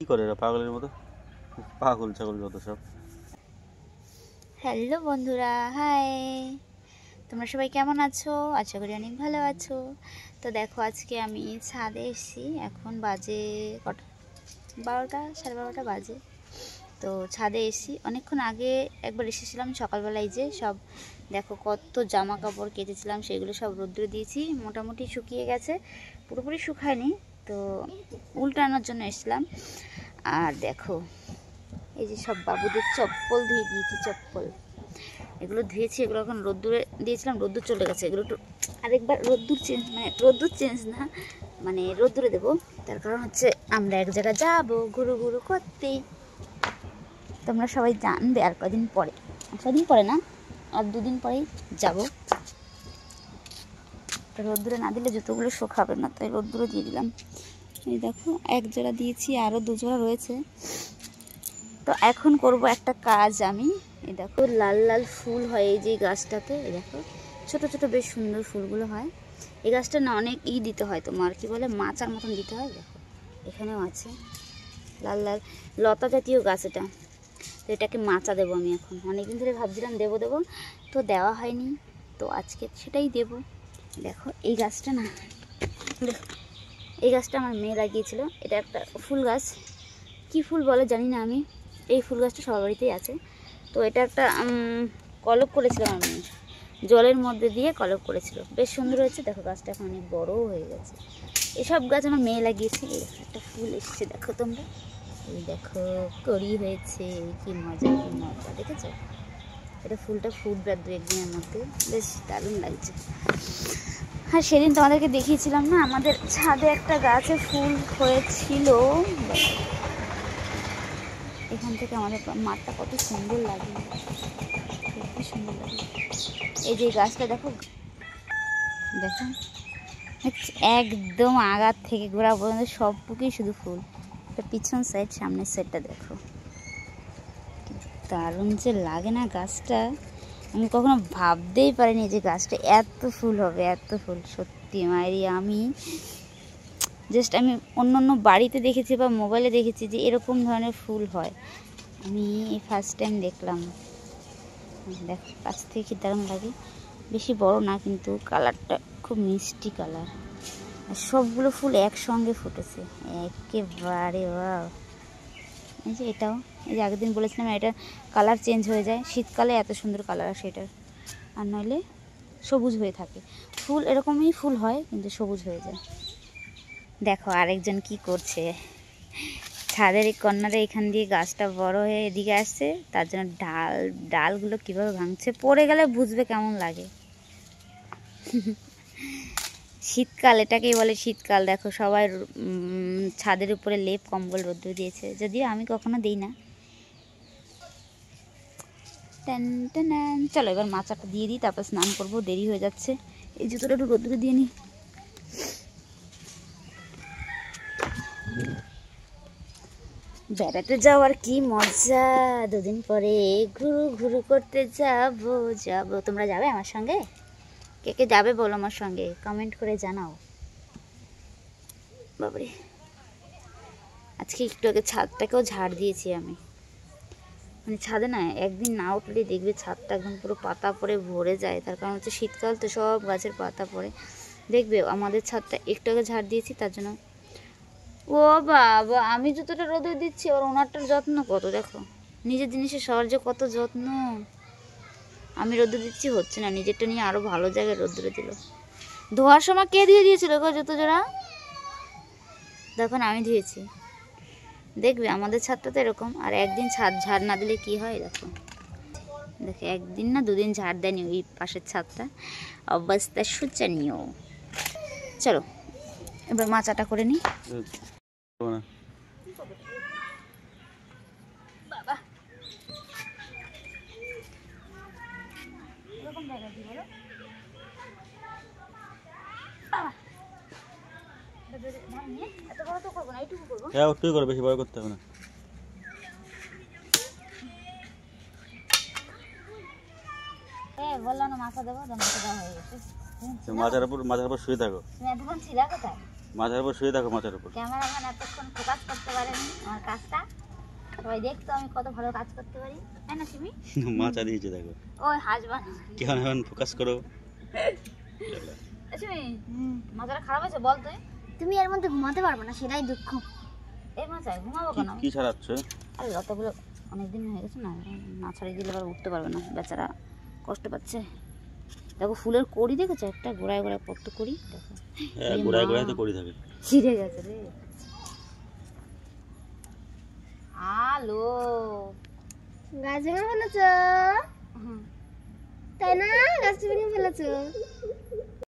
কি করে এরা পাগলের মতো, পাগল ছাগল যত সব। হ্যালো বন্ধুরা, হাই, তোমরা সবাই কেমন আছো? আশা করি অনেক ভালো আছো। তো দেখো আজকে আমি ছাদে এসেছি। এখন বাজে কটা, 12টা, সাড়ে 12টা বাজে। তো ছাদে এসেছি, অনেকক্ষণ আগে একবার এসেছিলাম সকালবেলায়। যে সব দেখো কত জামা কাপড় কেটেছিলাম, সেগুলো সব রোদ্রে দিয়েছি, মোটামুটি শুকিয়ে গেছে, পুরোপুরি শুকায়নি। তো উল্টানোর জন্য এসেছিলাম। আর দেখো এই যে সব বাবুদের চপ্পল ধুয়ে দিয়েছি, চপ্পল এগুলো ধুয়েছি। এগুলো এখন রোদ্দুরে দিয়েছিলাম, রোদ্দুর চলে গেছে। এগুলো একটু আরেকবার রোদ্দুর চেঞ্জ, মানে রোদ্দুর চেঞ্জ না, মানে রোদ্দুরে দেবো। তার কারণ হচ্ছে আমরা এক জায়গায় যাবো ঘুরু ঘুরু করতেই। তোমরা সবাই জানবে আর কদিন পরে, কদিন পরে না, আর 2 দিন পরেই যাবো। তো রোদ্দুরে না দিলে জুতোগুলো শুকাবে না, তাই রোদ্দুরে দিয়ে দিলাম। এই দেখো এক জোড়া দিয়েছি, আরও 2 জোড়া রয়েছে। তো এখন করব একটা কাজ আমি। এই দেখো লাল লাল ফুল হয় এই যে গাছটাতে, এই দেখো ছোট ছোট বেশ সুন্দর ফুলগুলো হয়। এই গাছটা না অনেক দিতে হয়, তোমার কি বলে মাচার মতন দিতে হয়। দেখো এখানেও আছে লাল লাল লতা জাতীয় গাছ এটা। তো এটাকে মাচা দেবো আমি। এখন অনেকদিন ধরে ভাবছিলাম দেবো দেবো, তো দেওয়া হয়নি, তো আজকে সেটাই দেব। দেখো এই গাছটা না, দেখো এই গাছটা আমার মেয়ে লাগিয়েছিল। এটা একটা ফুল গাছ, কি ফুল বলে জানি না আমি। এই ফুল গাছটা সবার বাড়িতেই আছে। তো এটা একটা কলপ করেছিল আমার মেয়ে, জলের মধ্যে দিয়ে কলপ করেছিল, বেশ সুন্দর হয়েছে। দেখো গাছটা এখন অনেক বড়ও হয়ে গেছে। এসব গাছ আমার মেয়ে লাগিয়েছে। এই একটা ফুল এসছে দেখো তোমরা, এই দেখো কড়ি হয়েছে, কি মজা কি মজা, দেখেছো? এটা ফুলটা ফুটবে 2-1 দিনের মধ্যে, বেশ দারুণ লাগছে। আর সেদিন তোমাদেরকে দেখিয়েছিলাম না, আমাদের ছাদে একটা গাছে ফুল হয়েছিল। এখান থেকে আমাদের মাঠটা কত সুন্দর লাগে, কত সুন্দর লাগে। এই যে গাছটা দেখো, দেখো একদম আগার থেকে গোড়া পর্যন্ত সব বুকেই শুধু ফুল। এটা পিছন সাইড, সামনের সাইডটা দেখো, দারুণ যে লাগে না গাছটা। আমি কখনো ভাবতেই পারিনি যে গাছটা এত ফুল হবে, এত ফুল। সত্যি মায়েরি, আমি অন্য অন্য বাড়িতে দেখেছি বা মোবাইলে দেখেছি যে এরকম ধরনের ফুল হয়, আমি এই ফার্স্ট টাইম দেখলাম। দেখো কাছ থেকে কি দারুণ লাগে। বেশি বড় না, কিন্তু কালারটা খুব মিষ্টি কালার। আর সবগুলো ফুল একসঙ্গে ফুটেছে একেবারে। ওয়াও! এই যে এটাও, এই যে আগের দিন বলেছিলাম এটা কালার চেঞ্জ হয়ে যায়, শীতকালে এত সুন্দর কালার আসে এটার, আর নইলে সবুজ হয়ে থাকে। ফুল এরকমই ফুল হয়, কিন্তু সবুজ হয়ে যায়। দেখো আরেকজন কি করছে, ছাদের এই কর্নারে এখান দিয়ে গাছটা বড় হয়ে এদিকে আসছে, তার জন্য ডালগুলো কিভাবে ভাঙছে, পড়ে গেলে বুঝবে কেমন লাগে। শীতকাল, এটাকেই বলে শীতকাল। দেখো সবাই ছাদের উপরে লেপ কম্বল রোদ্দুর দিয়েছে, যদিও আমি কখনো দিই না। চলো এবার মাচাটা দিয়ে দিই, তারপর স্নান করবো, দেরি হয়ে যাচ্ছে। এই জুতোটা একটু রোদ্দুরে দিয়ে নিই। বেড়াতে যাওয়ার কি মজা, 2 দিন পরে ঘুরু ঘুরু করতে যাবো। তোমরা যাবে আমার সঙ্গে? কে কে যাবে বলো আমার সঙ্গে, কমেন্ট করে জানাও। বাবারে, আজকে একটু আগে ছাদটাকেও ঝাড় দিয়েছি আমি। মানে ছাদে না একদিন না উঠলে দেখবে ছাদটা একদম পুরো পাতা পড়ে ভরে যায়। তার কারণ হচ্ছে শীতকাল তো, সব গাছের পাতা পড়ে। দেখবে আমাদের ছাদটা একটু আগে ঝাড় দিয়েছি, তার জন্য। ও বাবা, আমি যতটা রোদে দিচ্ছি, ওর ওনারটার যত্ন কত। দেখো নিজের জিনিসের সবার যে কত যত্ন। আমি রোদে দিচ্ছি হচ্ছে না, নিজেরটা নিয়ে আরো ভালো জায়গায় রোদ্দুরে দিল। ধোয়ার সময় কে দিয়ে দিয়েছিল গো জুতো জোড়া? দেখো না আমি ধুয়েছি। দেখবে আমাদের ছাদটা তো এরকম। আর একদিন ছাদ ঝাড় না দিলে কি হয়, দেখো দেখো 1 দিন না 2 দিন ঝাড় দেয়নি ওই পাশের ছাদটা, অবস্থা শোচনীয়। চলো এবার মাচাটা করে নিই। বাবা এরকম জায়গা কি বলো, এত বড় তো করবো না, এইটুকু করবো। হ্যাঁ ওটুকুই করে, বেশি বড় করতে হবে না। হ্যাঁ বললাম না মাথা দেবো, মাথা দেওয়া হয়ে গেছে। মাথার উপর শুয়ে থাকো। তুমি এতক্ষণ ছিলা কোথায়? মাথার উপর শুয়ে থাকো, মাথার উপর। ক্যামেরাম্যান এতক্ষণ ফোকাস করতে পারেনি, আমার কাছ সবাই দেখতো আমি কত ভালো কাজ করতে পারি, তাই না সিমি? মাচা দিয়েছে দেখো, ওই হাসবান কেমন এখন ফোকাস করো। সিমি মাথাটা খারাপ হয়েছে বল তুই? তুমি এর মধ্যে ঘুমাতে পারবে না, সেটাই দুঃখ। এই মাথায় ঘুমাবো কেন? কি ছাড়াচ্ছ? আরে লতাগুলো অনেকদিন হয়ে গেছে না, না ছাড়িয়ে দিলে আবার উঠতে পারবে না, বেচারা কষ্ট পাচ্ছে। দেখো ফুলের কড়ি দেখেছো, একটা গোড়ায় গোড়ায় কত করি দেখো। হ্যাঁ, গোড়ায় গোড়ায় তো করি থাকে। ছিঁড়ে গেছে রে। আলো গাছ ভেঙে ফেলেছ, তাই না? গাছটা ভেঙে ফেলেছ।